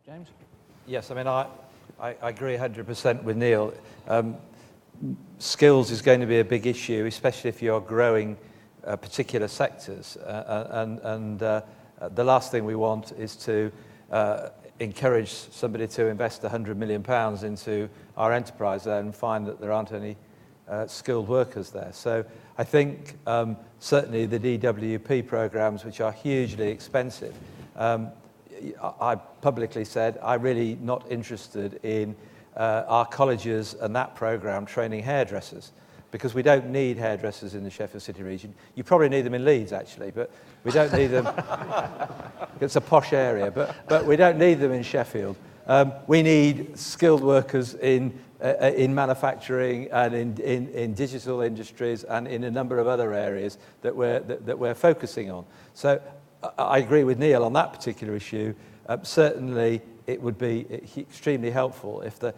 James? Yes, I mean, I agree 100% with Neil. Skills is going to be a big issue, especially if you're growing particular sectors. The last thing we want is to encourage somebody to invest £100 million into our enterprise there and find that there aren't any skilled workers there. So I think certainly the DWP programs, which are hugely expensive, I publicly said I'm really not interested in our colleges and that program training hairdressers, because we don't need hairdressers in the Sheffield City region. You probably need them in Leeds, actually, but we don't need them. It's a posh area, but we don't need them in Sheffield. We need skilled workers in manufacturing and in digital industries and in a number of other areas that we're focusing on. So I agree with Neil on that particular issue. Certainly, it would be extremely helpful if there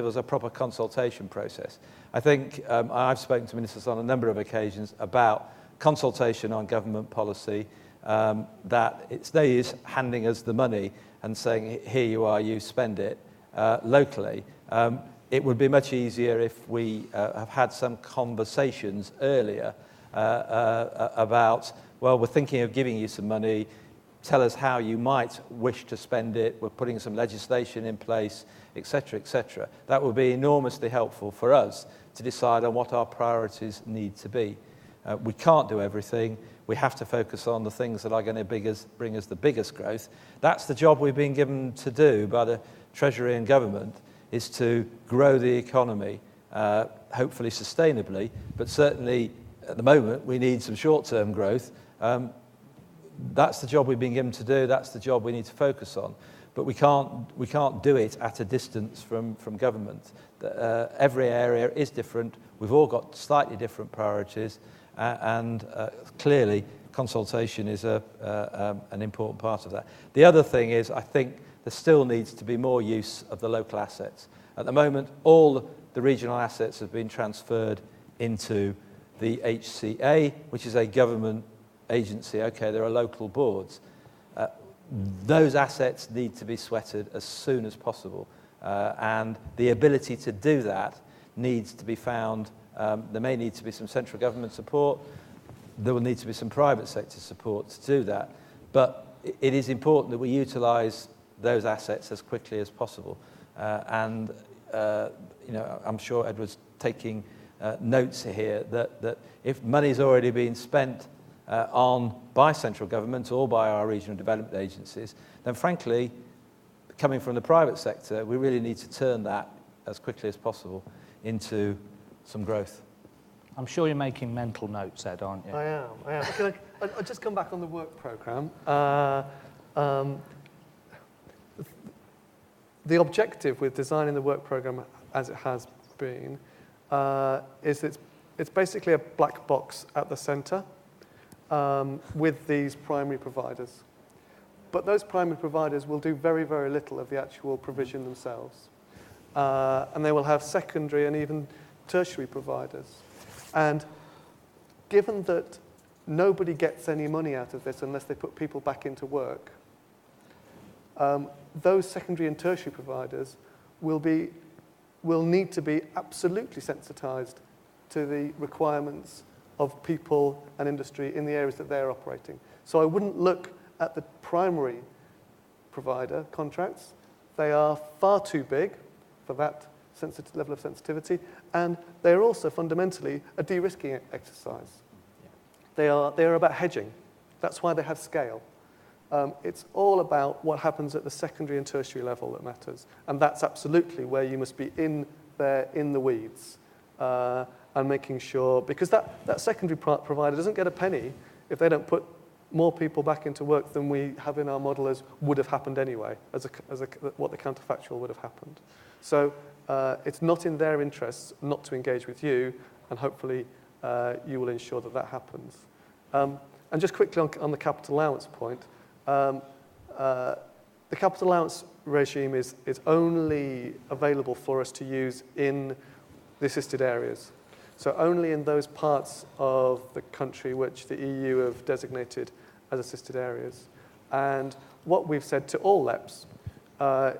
was a proper consultation process. I think I've spoken to ministers on a number of occasions about consultation on government policy, that it's no use handing us the money and saying, here you are, you spend it locally. It would be much easier if we have had some conversations earlier about, well, we're thinking of giving you some money, tell us how you might wish to spend it, we're putting some legislation in place, etc., etc. That would be enormously helpful for us to decide on what our priorities need to be. We can't do everything. We have to focus on the things that are going to bring us the biggest growth. That's the job we've been given to do by the Treasury and Government, is to grow the economy, hopefully sustainably, but certainly at the moment we need some short-term growth. That's the job we've been given to do. That's the job we need to focus on. But we can't do it at a distance from government. Every area is different. We've all got slightly different priorities, and clearly consultation is an important part of that. The other thing is, I think there still needs to be more use of the local assets. At the moment, all the regional assets have been transferred into the HCA, which is a government agency. Okay, there are local boards. Those assets need to be sweated as soon as possible. And the ability to do that needs to be found. There may need to be some central government support. There will need to be some private sector support to do that. But it is important that we utilise those assets as quickly as possible. I'm sure Edward's taking notes here that if money's already been spent by central government or by our regional development agencies, then frankly, coming from the private sector, we really need to turn that as quickly as possible into some growth. I'm sure you're making mental notes, Ed, aren't you? I am. Can I just come back on the work programme? The objective with designing the work programme as it has been is that it's basically a black box at the centre with these primary providers. But those primary providers will do very, very little of the actual provision themselves. And they will have secondary and even tertiary providers. And given that nobody gets any money out of this unless they put people back into work, those secondary and tertiary providers will need to be absolutely sensitised to the requirements of people and industry in the areas that they're operating. So I wouldn't look at the primary provider contracts. They are far too big for that level of sensitivity, and they're also fundamentally a de-risking exercise. They are about hedging. That's why they have scale. It's all about what happens at the secondary and tertiary level that matters, and that's absolutely where you must be in the weeds and making sure, because that secondary provider doesn't get a penny if they don't put more people back into work than we have in our model as would have happened anyway, what the counterfactual would have happened. So it's not in their interests not to engage with you, and hopefully you will ensure that happens. And just quickly on the capital allowance point, the capital allowance regime is only available for us to use in the assisted areas. So only in those parts of the country which the EU have designated as assisted areas. And what we've said to all LEPs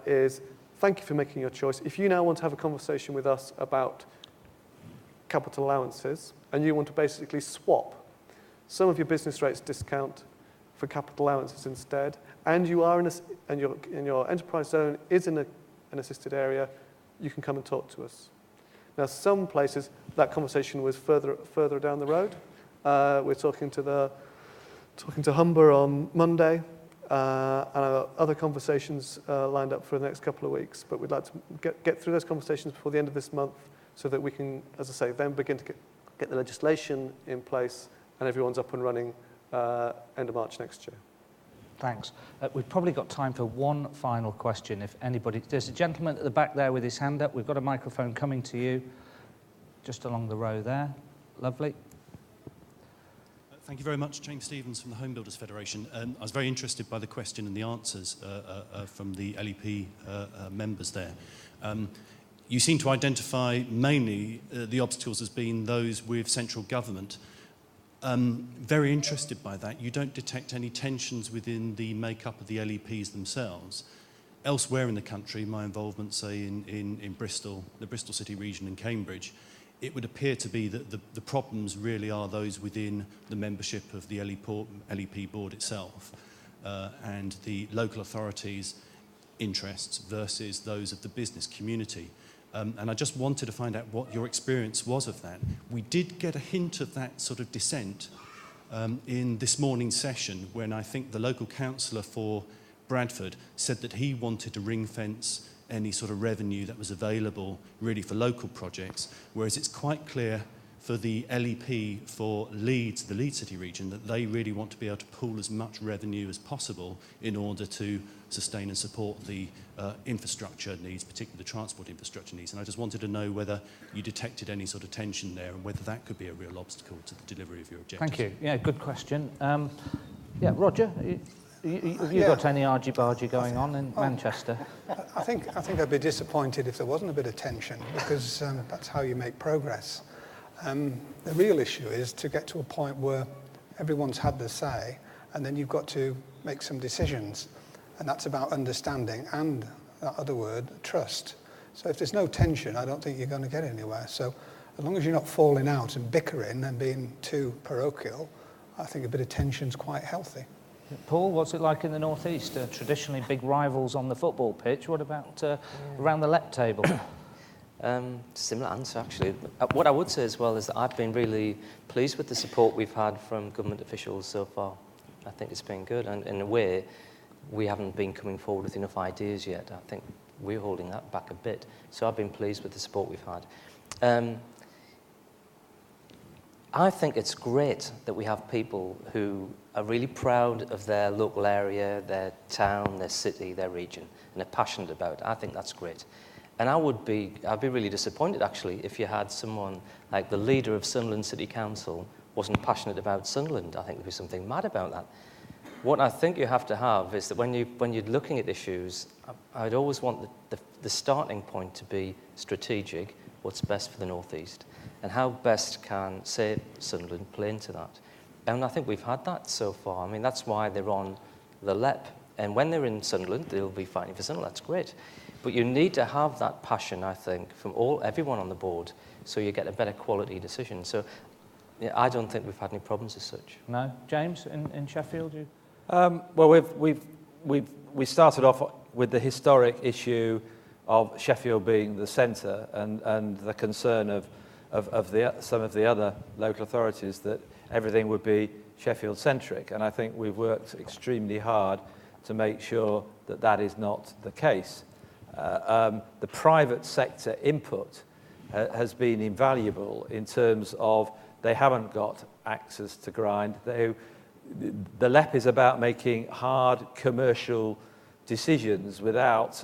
is thank you for making your choice. If you now want to have a conversation with us about capital allowances, and you want to basically swap some of your business rates discount for capital allowances instead, and you are and your enterprise zone is in an assisted area, you can come and talk to us. Now, some places that conversation was further down the road. We're talking to Humber on Monday, and other conversations lined up for the next couple of weeks. But we'd like to get through those conversations before the end of this month, so that we can, as I say, then begin to get the legislation in place, and everyone's up and running end of March next year. Thanks. We've probably got time for one final question, if anybody... There's a gentleman at the back there with his hand up. We've got a microphone coming to you, just along the row there. Lovely. Thank you very much. James Stevens from the Home Builders Federation. I was very interested by the question and the answers from the LEP members there. You seem to identify mainly the obstacles as being those with central government. Very interested by that. You don't detect any tensions within the makeup of the LEPs themselves. Elsewhere in the country, my involvement, say, in Bristol, the Bristol City region and Cambridge, it would appear to be that the problems really are those within the membership of the LEP board itself and the local authorities' interests versus those of the business community. And I just wanted to find out what your experience was of that. We did get a hint of that sort of dissent in this morning's session, when I think the local councillor for Bradford said that he wanted to ring fence any sort of revenue that was available really for local projects, whereas it's quite clear for the LEP for Leeds, the Leeds City region, that they really want to be able to pool as much revenue as possible in order to sustain and support the infrastructure needs, particularly the transport infrastructure needs. And I just wanted to know whether you detected any sort of tension there and whether that could be a real obstacle to the delivery of your objectives. Thank you. Yeah, good question. Yeah, Roger, have you got any argy-bargy going on in Manchester? I think I'd be disappointed if there wasn't a bit of tension, because that's how you make progress. The real issue is to get to a point where everyone's had their say, and then you've got to make some decisions. And that's about understanding and, that other word, trust. So if there's no tension, I don't think you're going to get anywhere. So as long as you're not falling out and bickering and being too parochial, I think a bit of tension's quite healthy. Paul, what's it like in the North East? Traditionally big rivals on the football pitch. What about around the LEP table? Similar answer, actually. What I would say as well is that I've been really pleased with the support we've had from government officials so far. I think it's been good, and in a way, we haven't been coming forward with enough ideas yet. I think we're holding that back a bit. So I've been pleased with the support we've had. I think it's great that we have people who are really proud of their local area, their town, their city, their region, and are passionate about it. I think that's great. And I'd be really disappointed, actually, if you had someone like the leader of Sunderland City Council wasn't passionate about Sunderland. I think there'd be something mad about that. What I think you have to have is that when you're looking at issues, I'd always want the starting point to be strategic, what's best for the North East, and how best can, say, Sunderland play into that. And I think we've had that so far. I mean, that's why they're on the LEP. And when they're in Sunderland, they'll be fighting for Sunderland. That's great. But you need to have that passion, I think, from everyone on the board, so you get a better quality decision. So yeah, I don't think we've had any problems as such. No? James, in Sheffield, you? Well, we started off with the historic issue of Sheffield being the centre and the concern of some of the other local authorities that everything would be Sheffield-centric. And I think we've worked extremely hard to make sure that that is not the case. The private sector input has been invaluable in terms of they haven't got axes to grind. The LEP is about making hard commercial decisions without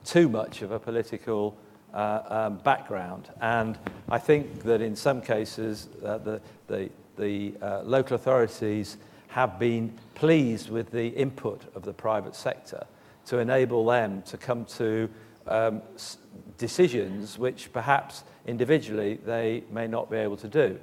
too much of a political background. And I think that in some cases the local authorities have been pleased with the input of the private sector to enable them to come to decisions which perhaps individually they may not be able to do.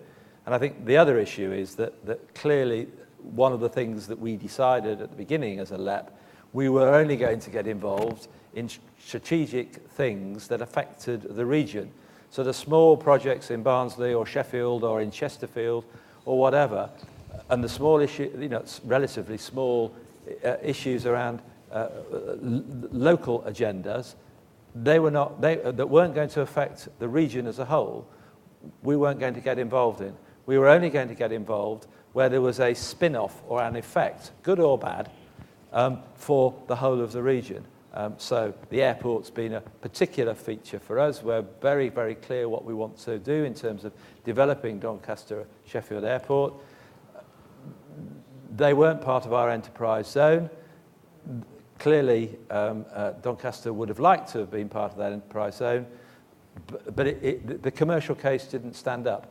And I think the other issue is that clearly one of the things that we decided at the beginning as a LEP, we were only going to get involved in strategic things that affected the region. So the small projects in Barnsley or Sheffield or in Chesterfield or whatever, and the small issue, relatively small issues around local agendas, that weren't going to affect the region as a whole, we weren't going to get involved in. We were only going to get involved where there was a spin-off or an effect, good or bad, for the whole of the region. So the airport's been a particular feature for us. We're very, very clear what we want to do in terms of developing Doncaster Sheffield Airport. They weren't part of our enterprise zone. Clearly, Doncaster would have liked to have been part of that enterprise zone, but the commercial case didn't stand up.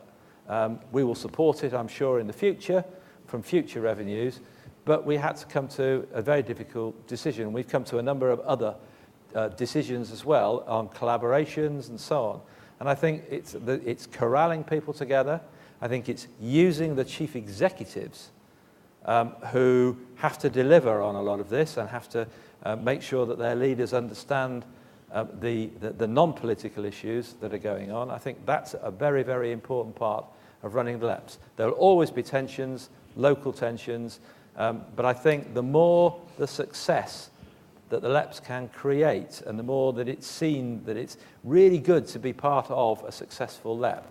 We will support it, I'm sure, in the future, from future revenues, but we had to come to a very difficult decision. We've come to a number of other decisions as well on collaborations and so on. And I think it's corralling people together. I think it's using the chief executives who have to deliver on a lot of this and have to make sure that their leaders understand the non-political issues that are going on. I think that's a very, very important part of running the LEPs. There will always be tensions, local tensions, but I think the more the success that the LEPs can create and the more that it's seen that it's really good to be part of a successful LEP,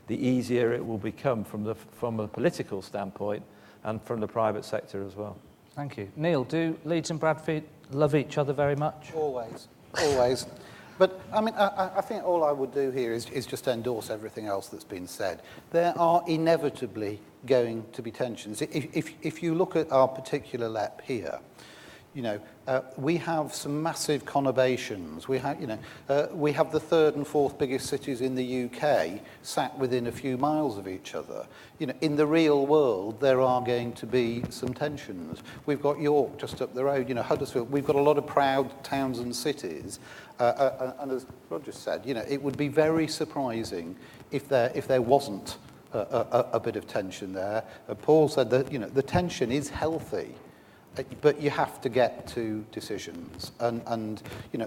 the easier it will become from a political standpoint and from the private sector as well. Thank you. Neil, do Leeds and Bradford love each other very much? Always, always. But, I mean, I think all I would do here is just endorse everything else that's been said. There are inevitably going to be tensions. If you look at our particular LEP here, we have some massive conurbations. We have the third and fourth biggest cities in the UK sat within a few miles of each other. In the real world, there are going to be some tensions. We've got York just up the road, Huddersfield. We've got a lot of proud towns and cities. And as Roger said, it would be very surprising if there wasn't a bit of tension there. Paul said that, the tension is healthy. But you have to get to decisions, and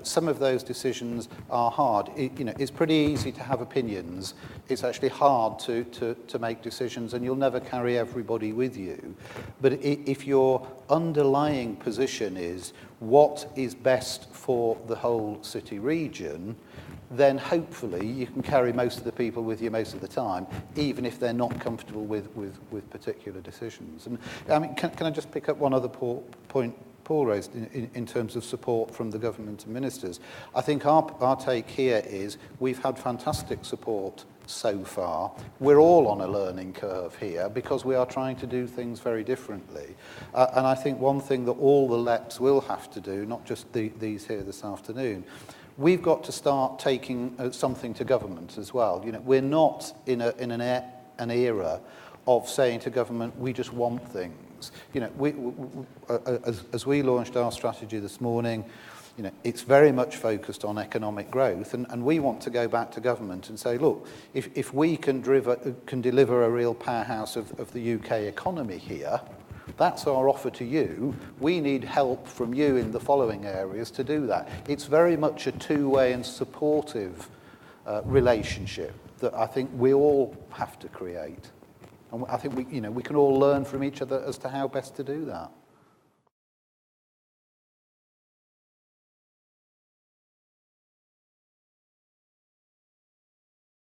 some of those decisions are hard. It's pretty easy to have opinions. It's actually hard to make decisions, and you'll never carry everybody with you. But if your underlying position is what is best for the whole city region, then hopefully you can carry most of the people with you most of the time, even if they're not comfortable with particular decisions. And I mean, can I just pick up one other point Paul raised in terms of support from the government and ministers? I think our take here is we've had fantastic support so far. We're all on a learning curve here because we are trying to do things very differently. And I think one thing that all the LEPs will have to do, not just these here this afternoon, we've got to start taking something to government as well. We're not in an era of saying to government, we just want things. As we launched our strategy this morning, it's very much focused on economic growth, and we want to go back to government and say, look, if we can deliver a real powerhouse of the UK economy here, that's our offer to you. We need help from you in the following areas to do that. It's very much a two-way and supportive relationship that I think we all have to create. And I think we can all learn from each other as to how best to do that.